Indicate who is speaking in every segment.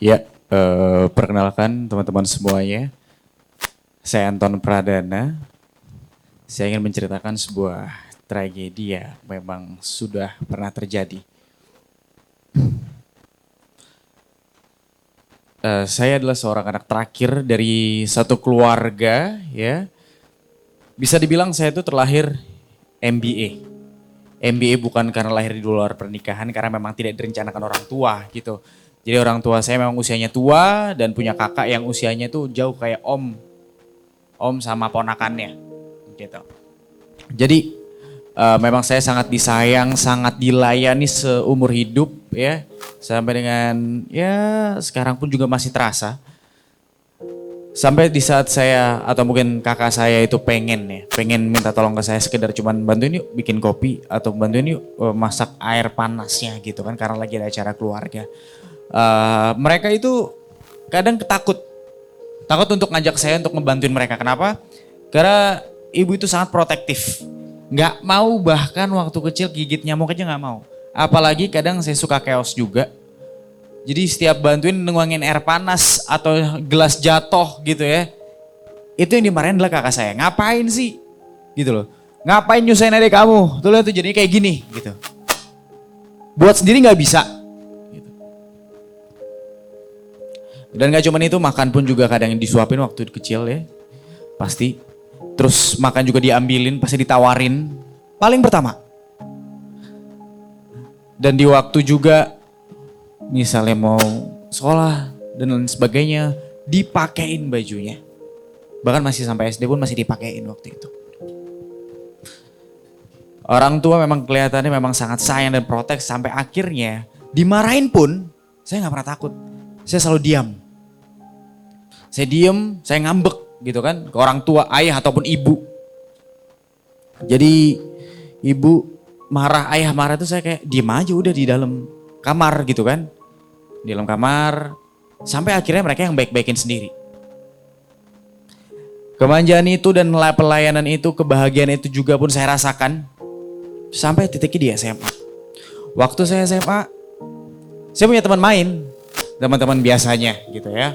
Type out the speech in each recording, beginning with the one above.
Speaker 1: Ya, perkenalkan teman-teman semuanya. Saya Anton Pradana. Saya ingin menceritakan sebuah tragedi yang memang sudah pernah terjadi. Saya adalah seorang anak terakhir dari satu keluarga, ya. Bisa dibilang saya itu terlahir MBA. MBA bukan karena lahir di luar pernikahan, karena memang tidak direncanakan orang tua gitu. Jadi orang tua saya memang usianya tua dan punya kakak yang usianya tuh jauh kayak om sama ponakannya gitu. Jadi memang saya sangat disayang, sangat dilayani seumur hidup ya. Sampai dengan ya sekarang pun juga masih terasa. Sampai di saat saya atau mungkin kakak saya itu pengen minta tolong ke saya sekedar cuman bantuin yuk bikin kopi atau bantuin yuk masak air panasnya gitu kan karena lagi ada acara keluarga. Mereka itu kadang takut untuk ngajak saya untuk ngebantuin mereka. Kenapa? Karena ibu itu sangat protektif. Nggak mau bahkan waktu kecil gigit nyamuk aja nggak mau. Apalagi kadang saya suka chaos juga. Jadi setiap bantuin nuangin air panas atau gelas jatuh gitu ya. Itu yang dimarahin adalah kakak saya. Ngapain sih? Gitu loh. Ngapain nyusahin adik kamu? Tuh lihat tuh jadinya kayak gini gitu. Buat sendiri nggak bisa. Gitu. Dan gak cuma itu, makan pun juga kadang disuapin waktu kecil ya. Pasti. Terus makan juga diambilin, pasti ditawarin. Paling pertama. Dan di waktu juga misalnya mau sekolah dan lain sebagainya, dipakein bajunya. Bahkan masih sampai SD pun masih dipakein waktu itu. Orang tua memang kelihatannya memang sangat sayang dan protek sampai akhirnya dimarahin pun saya nggak pernah takut. Saya selalu diam. Saya diem, saya ngambek gitu kan ke orang tua, ayah ataupun ibu. Jadi ibu marah, ayah marah tuh saya kayak diem aja udah di dalam kamar gitu kan. Di dalam kamar, sampai akhirnya mereka yang baik-baikin sendiri. Kemanjaan itu dan pelayanan itu, kebahagiaan itu juga pun saya rasakan. Sampai titiknya di SMA. Waktu saya SMA, saya punya teman main. Teman-teman biasanya gitu ya.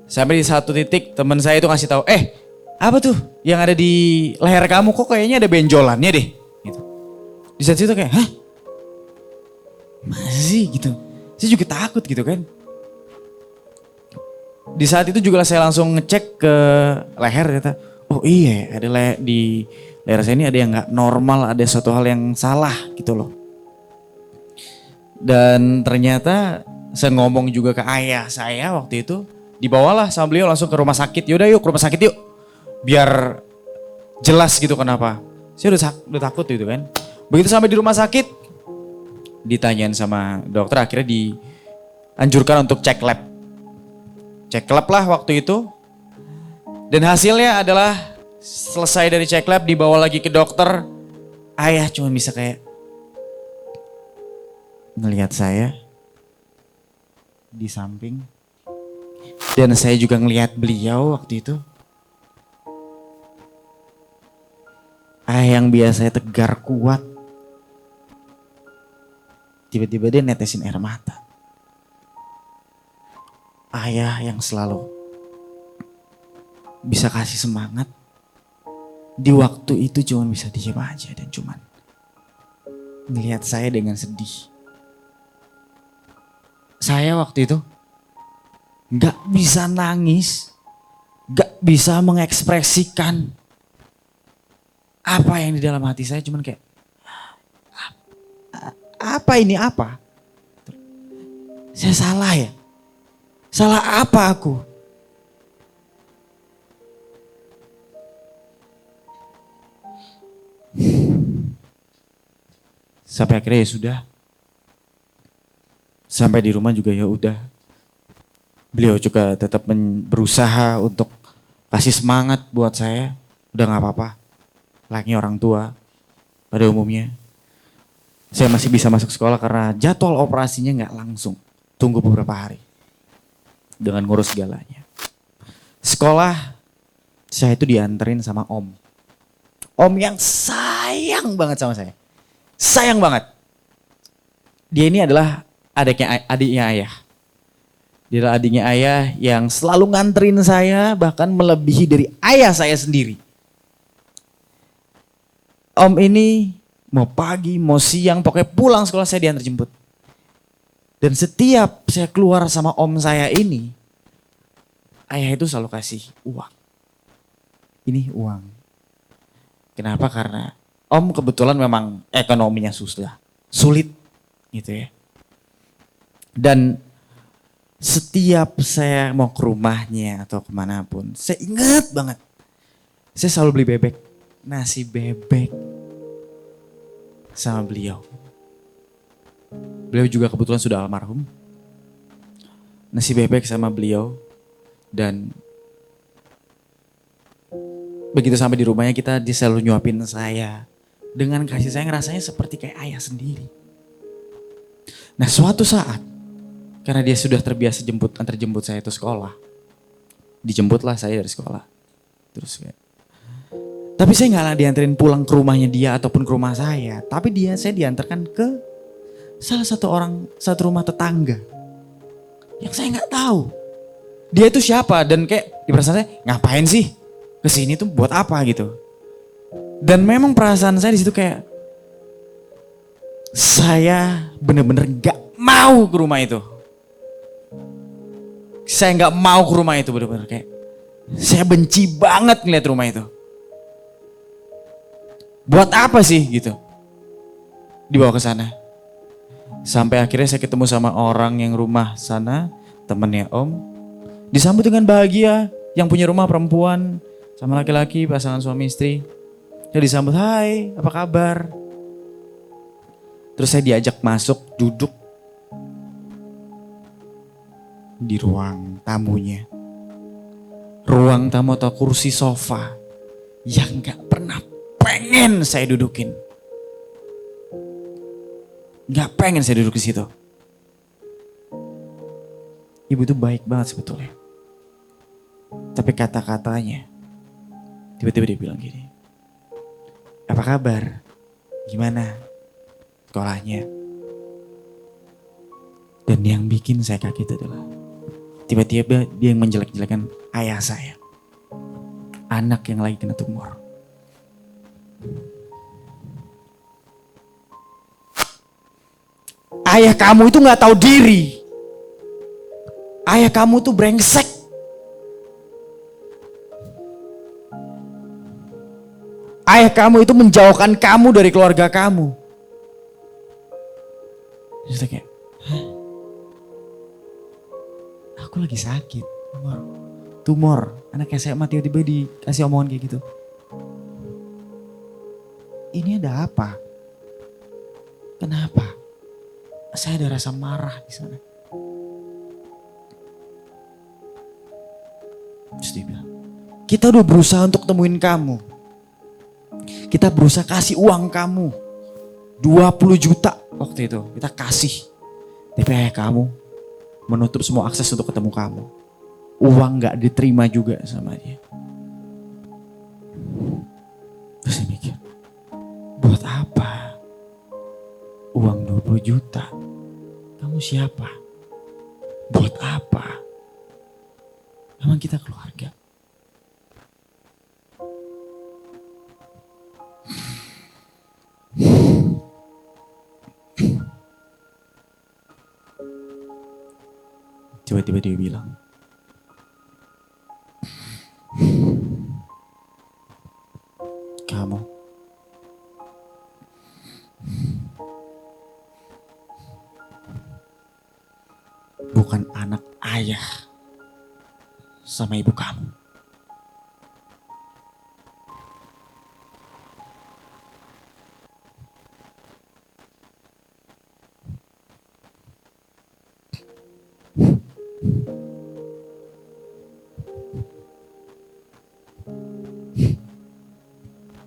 Speaker 1: Sampai di satu titik teman saya itu ngasih tahu, apa tuh yang ada di leher kamu kok kayaknya ada benjolannya deh. Gitu. Di saat itu kayak, hah? Masa sih gitu? Saya juga takut gitu kan. Di saat itu juga saya langsung ngecek ke leher ternyata. Oh iya ada di leher saya ini ada yang gak normal, ada suatu hal yang salah gitu loh. Dan ternyata saya ngomong juga ke ayah saya waktu itu. Dibawalah sama beliau langsung ke rumah sakit. Yaudah yuk ke rumah sakit yuk. Biar jelas gitu kenapa. Saya udah takut gitu kan. Begitu sampai di rumah sakit. Ditanyain sama dokter akhirnya dianjurkan untuk cek lab. Cek lab lah waktu itu. Dan hasilnya adalah selesai dari cek lab dibawa lagi ke dokter. Ayah cuma bisa kayak ngelihat saya di samping. Dan saya juga ngelihat beliau waktu itu. Ayah yang biasanya tegar kuat. Tiba-tiba dia netesin air mata. Ayah yang selalu bisa kasih semangat. Di waktu itu cuma bisa diem aja dan cuman ngelihat saya dengan sedih. Saya waktu itu gak bisa nangis, gak bisa mengekspresikan apa yang di dalam hati saya, cuman kayak apa ini apa? Saya salah ya? Salah apa aku? Sampai akhirnya ya sudah. Sampai di rumah juga ya udah. Beliau juga tetap berusaha untuk kasih semangat buat saya. Udah gak apa-apa. Layaknya orang tua pada umumnya. Saya masih bisa masuk sekolah karena jadwal operasinya gak langsung. Tunggu beberapa hari. Dengan ngurus segalanya. Sekolah saya itu dianterin sama om. Om yang sayang banget sama saya. Sayang banget. Dia ini adalah adiknya ayah. Dia adalah adiknya ayah yang selalu nganterin saya, bahkan melebihi dari ayah saya sendiri. Om ini mau pagi, mau siang, pokoknya pulang sekolah saya diantar jemput. Dan setiap saya keluar sama om saya ini, ayah itu selalu kasih uang. Ini uang. Kenapa? Karena om kebetulan memang ekonominya sulit gitu ya. Dan setiap saya mau ke rumahnya atau kemanapun, saya ingat banget. Saya selalu beli bebek, nasi bebek sama beliau. Beliau juga kebetulan sudah almarhum. Nasi bebek sama beliau. Dan begitu sampai di rumahnya dia selalu nyuapin saya. Dengan kasih sayang rasanya seperti kayak ayah sendiri. Nah suatu saat, karena dia sudah terbiasa antar jemput saya itu sekolah. Dijemputlah saya dari sekolah. Terus kayak, tapi saya nggak dianterin pulang ke rumahnya dia ataupun ke rumah saya. Tapi saya diantarkan ke salah satu rumah tetangga. Yang saya nggak tahu. Dia itu siapa dan kayak di perasaan saya ngapain sih kesini tuh buat apa gitu. Dan memang perasaan saya di situ kayak saya bener-bener nggak mau ke rumah itu. Saya nggak mau ke rumah itu bener-bener kayak saya benci banget ngeliat rumah itu. Buat apa sih gitu? Dibawa ke sana. Sampai akhirnya saya ketemu sama orang yang rumah sana, temennya om. Disambut dengan bahagia, yang punya rumah perempuan sama laki-laki, pasangan suami istri. Saya disambut, hai apa kabar? Terus saya diajak masuk duduk di ruang tamunya. Ruang tamu atau kursi sofa yang gak pernah pengen saya dudukin. Gak pengen saya duduk di situ. Ibu itu baik banget sebetulnya. Tapi kata-katanya, tiba-tiba dia bilang gini, apa kabar? Gimana sekolahnya? Dan yang bikin saya kaget adalah, tiba-tiba dia yang menjelek-jelekan ayah saya. Anak yang lagi kena tumor. Ayah kamu itu gak tahu diri. Ayah kamu tuh brengsek. Ayah kamu itu menjauhkan kamu dari keluarga kamu. Terus kayak, hah? Aku lagi sakit. Tumor. Anak SMA tiba-tiba dikasih omongan kayak gitu. Ini ada apa? Kenapa? Saya ada rasa marah di sana. Terus dia bilang, kita udah berusaha untuk temuin kamu. Kita berusaha kasih uang kamu. 20 juta waktu itu kita kasih. Tapi ayah kamu menutup semua akses untuk ketemu kamu. Uang gak diterima juga sama dia. Terus saya mikir, buat apa? Uang 20 juta. Kamu siapa? Buat apa? Memang kita keluarga. Tiba-tiba dia bilang, kamu bukan anak ayah sama ibu kamu.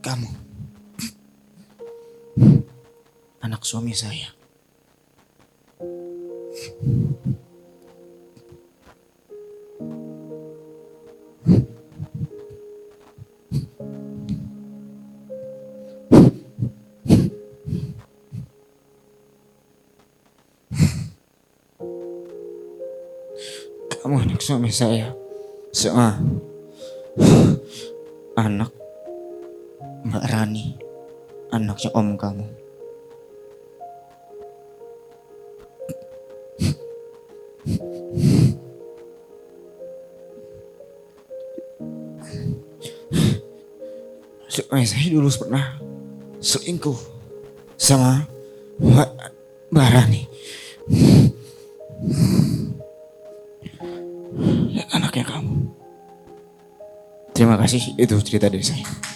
Speaker 1: Kamu anak suami saya.
Speaker 2: suami saya sama anak Mbak Rani, anaknya om kamu. Suami saya dulu pernah selingkuh sama Mbak Rani. Dan anaknya kamu. Terima kasih, itu cerita dari saya.